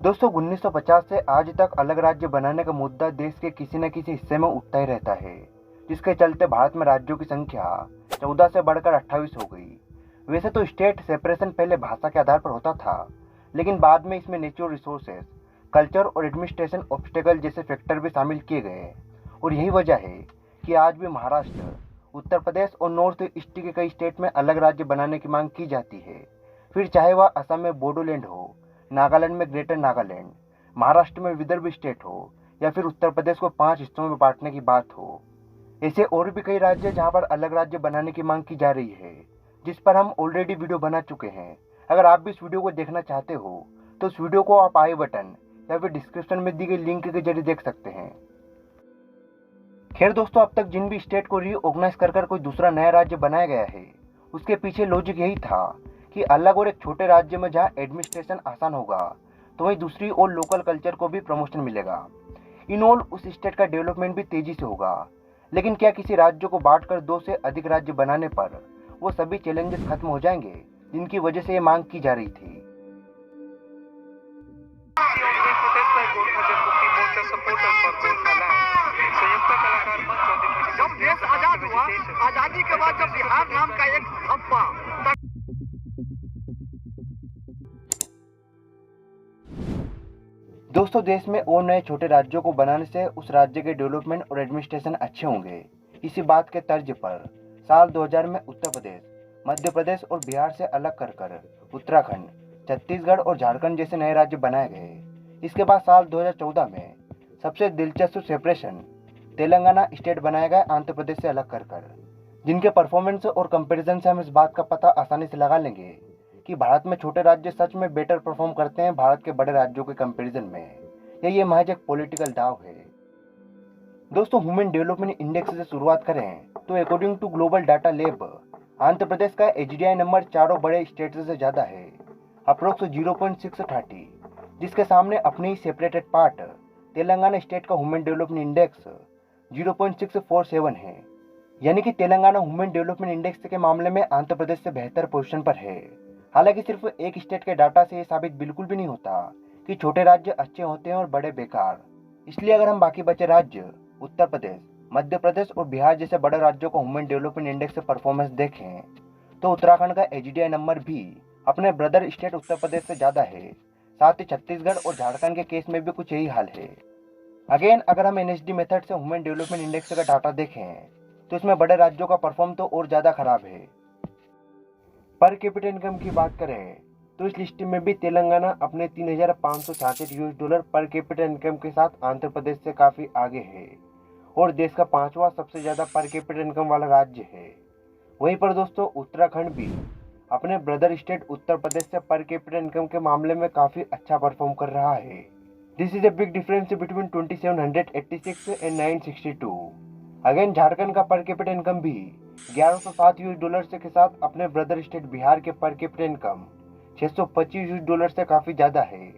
दोस्तों 1950 से आज तक अलग राज्य बनाने का मुद्दा देश के किसी न किसी हिस्से में उठता ही रहता है, जिसके चलते भारत में राज्यों की संख्या 14 से बढ़कर 28 हो गई। वैसे तो स्टेट सेपरेशन पहले भाषा के आधार पर होता था, लेकिन बाद में इसमें नेचुरल रिसोर्सेज, कल्चर और एडमिनिस्ट्रेशन ऑब्स्टेकल जैसे फैक्टर भी शामिल किए गए। और यही वजह है कि आज भी महाराष्ट्र, उत्तर प्रदेश और नॉर्थ ईस्ट के कई स्टेट में अलग राज्य बनाने की मांग की जाती है। फिर चाहे वह असम में बोडोलैंड हो, नागालैंड में ग्रेटर नागालैंड, महाराष्ट्र में विदर्भ स्टेट हो, या फिर उत्तर प्रदेश को 5 हिस्सों में बांटने की बात हो। ऐसे और भी कई राज्य जहां पर अलग राज्य बनाने की मांग की जा रही है, जिस पर हम ऑलरेडी वीडियो बना चुके हैं। अगर आप भी इस वीडियो को देखना चाहते हो तो इस वीडियो को आप आई बटन या फिर डिस्क्रिप्शन में दी गई लिंक के जरिए देख सकते हैं। खैर दोस्तों, अब तक जिन भी स्टेट को रीऑर्गेनाइज कर कोई दूसरा नया राज्य बनाया गया है, उसके पीछे लॉजिक यही था कि अलग और एक छोटे राज्य में जहाँ एडमिनिस्ट्रेशन आसान होगा, तो वहीं दूसरी ओर लोकल कल्चर को भी प्रमोशन मिलेगा। इन ऑल उस स्टेट का डेवलपमेंट भी तेजी से होगा। लेकिन क्या किसी राज्य को बांटकर 2 से अधिक राज्य बनाने पर वो सभी चैलेंजेस खत्म हो जाएंगे जिनकी वजह से ये मांग की जा रही थी? जब देश आजाद हुआ, आजादी के बाद जब बिहार नाम का एक हब्बा दोस्तों, देश में और नए छोटे राज्यों को बनाने से उस राज्य के डेवलपमेंट और एडमिनिस्ट्रेशन अच्छे होंगे। इसी बात के तर्ज पर साल 2000 में उत्तर प्रदेश, मध्य प्रदेश और बिहार से अलग कर उत्तराखंड, छत्तीसगढ़ और झारखंड जैसे नए राज्य बनाए गए। इसके बाद साल 2014 में सबसे दिलचस्प सेपरेशन तेलंगाना स्टेट बनाया गया आंध्र प्रदेश से अलग कर, जिनके परफॉर्मेंस और कंपैरिजन से हम इस बात का पता आसानी से लगा लेंगे कि भारत में छोटे राज्य सच में बेटर परफॉर्म करते हैं भारत के बड़े राज्यों के कंपैरिजन में, या ये महज एक पॉलिटिकल दाव है। दोस्तों, ह्यूमन डेवलपमेंट इंडेक्स से शुरुआत करें तो according to global data lab, Andhra Pradesh का एचडीआई नंबर चारों बड़े स्टेट से ज्यादा है, अप्रोक्स 0.630, जिसके सामने अपनी ही सेपरेटेड पार्ट तेलंगाना स्टेट का ह्यूमन डेवलपमेंट इंडेक्स 0.647 है। यानी कि तेलंगाना ह्यूमन डेवलपमेंट इंडेक्स के मामले में आंध्र प्रदेश से बेहतर पोजीशन पर है। हालांकि सिर्फ एक स्टेट के डाटा से ये साबित बिल्कुल भी नहीं होता कि छोटे राज्य अच्छे होते हैं और बड़े बेकार। इसलिए अगर हम बाकी बचे राज्य उत्तर प्रदेश, मध्य प्रदेश और बिहार जैसे बड़े राज्यों को ह्यूमन डेवलपमेंट इंडेक्स से परफॉर्मेंस देखें तो उत्तराखंड का एचडीआई नंबर भी अपने ब्रदर स्टेट उत्तर प्रदेश से ज्यादा है। साथ ही छत्तीसगढ़ और झारखंड के केस में भी कुछ यही हाल है। अगेन, अगर हम एनएसडी मेथड से ह्यूमन डेवलपमेंट इंडेक्स का डाटा देखें तो इसमें बड़े राज्यों का परफॉर्म तो और ज्यादा खराब है। पर कैपिटा इनकम की बात करें तो इस लिस्ट में भी तेलंगाना अपने $3,566 पर कैपिटा इनकम के साथ आंध्र प्रदेश से काफी आगे है और देश का 5वां सबसे ज्यादा पर कैपिटा इनकम वाला राज्य है। वहीं पर दोस्तों, उत्तराखंड भी अपने ब्रदर स्टेट उत्तर प्रदेश से पर कैपिटा इनकम के मामले में काफी अच्छा परफॉर्म कर रहा है। This is a big difference between 2786 and 962। Again, Jharkhand का पर कैपिटा इनकम भी $1107 के साथ अपने ब्रदर स्टेट बिहार के पर कैपिटा इनकम $625 से काफी ज्यादा है।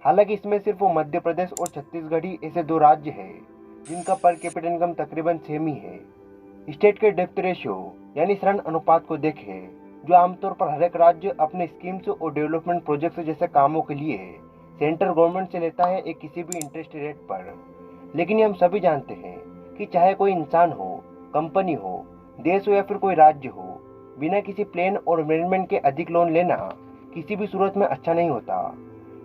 हालांकि इसमें सिर्फ वो मध्य प्रदेश और छत्तीसगढ़ ही ऐसे 2 राज्य हैं जिनका पर कैपिटा इनकम तकरीबन सेम ही है। स्टेट के डेप्थ रेशियो यानी ऋण अनुपात को देखें, जो आमतौर पर हर एक राज्य अपने स्कीम्स और डेवलपमेंट प्रोजेक्ट्स जैसे कामों के लिए सेंट्रल गवर्नमेंट से लेता है एक किसी भी इंटरेस्ट रेट पर। लेकिन ये हम सभी जानते हैं कि चाहे कोई इंसान हो, कंपनी हो, देश हो या फिर कोई राज्य हो, बिना किसी प्लान और मैनेजमेंट के अधिक लोन लेना किसी भी सूरत में अच्छा नहीं होता।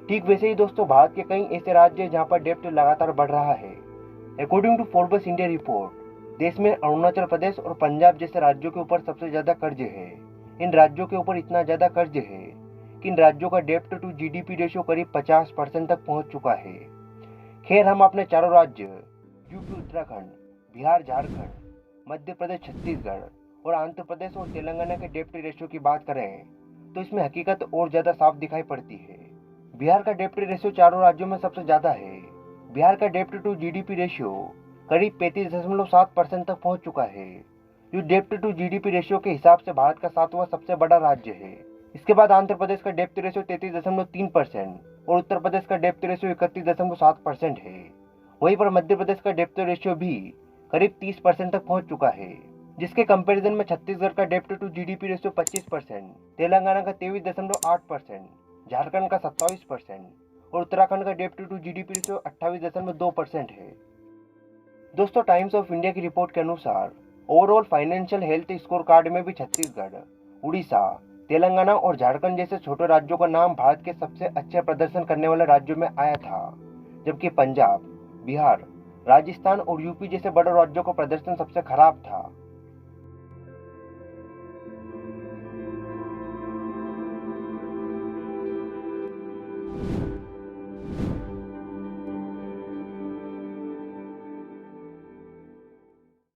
ठीक वैसे ही दोस्तों, भारत के कई ऐसे राज्य हैं जहां पर डेप्ट लगातार बढ़ रहा है। According to Forbes India report, देश में अरुणाचल प्रदेश और पंजाब जैसे राज्यों के ऊपर सबसे ज्यादा कर्ज है। इन राज्यों के ऊपर इतना ज्यादा कर्ज है कि इन राज्यों का डेप्ट टू जीडीपी रेशियो करीब 50% तक पहुंच चुका है। खैर, हम अपने चारों राज्य यूपी, उत्तराखंड, बिहार, झारखंड, मध्य प्रदेश, छत्तीसगढ़ और आंध्र प्रदेश और तेलंगाना के डेप्ट रेशियो की बात करें तो इसमें हकीकत और ज्यादा साफ दिखाई पड़ती है। बिहार का डेप्ट रेशियो चारों राज्यों में सबसे ज्यादा है। बिहार का डेप्ट टू जीडीपी रेशियो करीब 35.7% तक पहुंच चुका है, जो डेप्ट टू जीडीपी रेशियो के हिसाब से भारत का 7वां सबसे बड़ा राज्य है। इसके बाद आंध्र प्रदेश का डेप्ट रेशियो 33.3% और उत्तर प्रदेश का डेप्ट रेशियो 31.7% है। वहीं पर मध्य प्रदेश का डेप्ट रेशियो भी करीब 30% तक पहुंच चुका है, जिसके कंपैरिजन में छत्तीसगढ़ का डेप्ट टू जीडीपी रेशियो 25%, तेलंगाना का 23.8%, झारखंड का 27% और उत्तराखंड का डेब्ट टू जीडीपी रेशियो 28.2% है। दोस्तों, टाइम्स ऑफ इंडिया की रिपोर्ट के अनुसार overall financial health score card में भी छत्तीसगढ़, उड़ीसा, तेलंगाना और झारखंड जैसे छोटे राज्यों का नाम भारत के सबसे अच्छे प्रदर्शन करने वाले राज्यों में आया था, जबकि पंजाब, बिहार, राजस्थान और यूपी जैसे बड़े राज्यों का प्रदर्शन सबसे खराब था।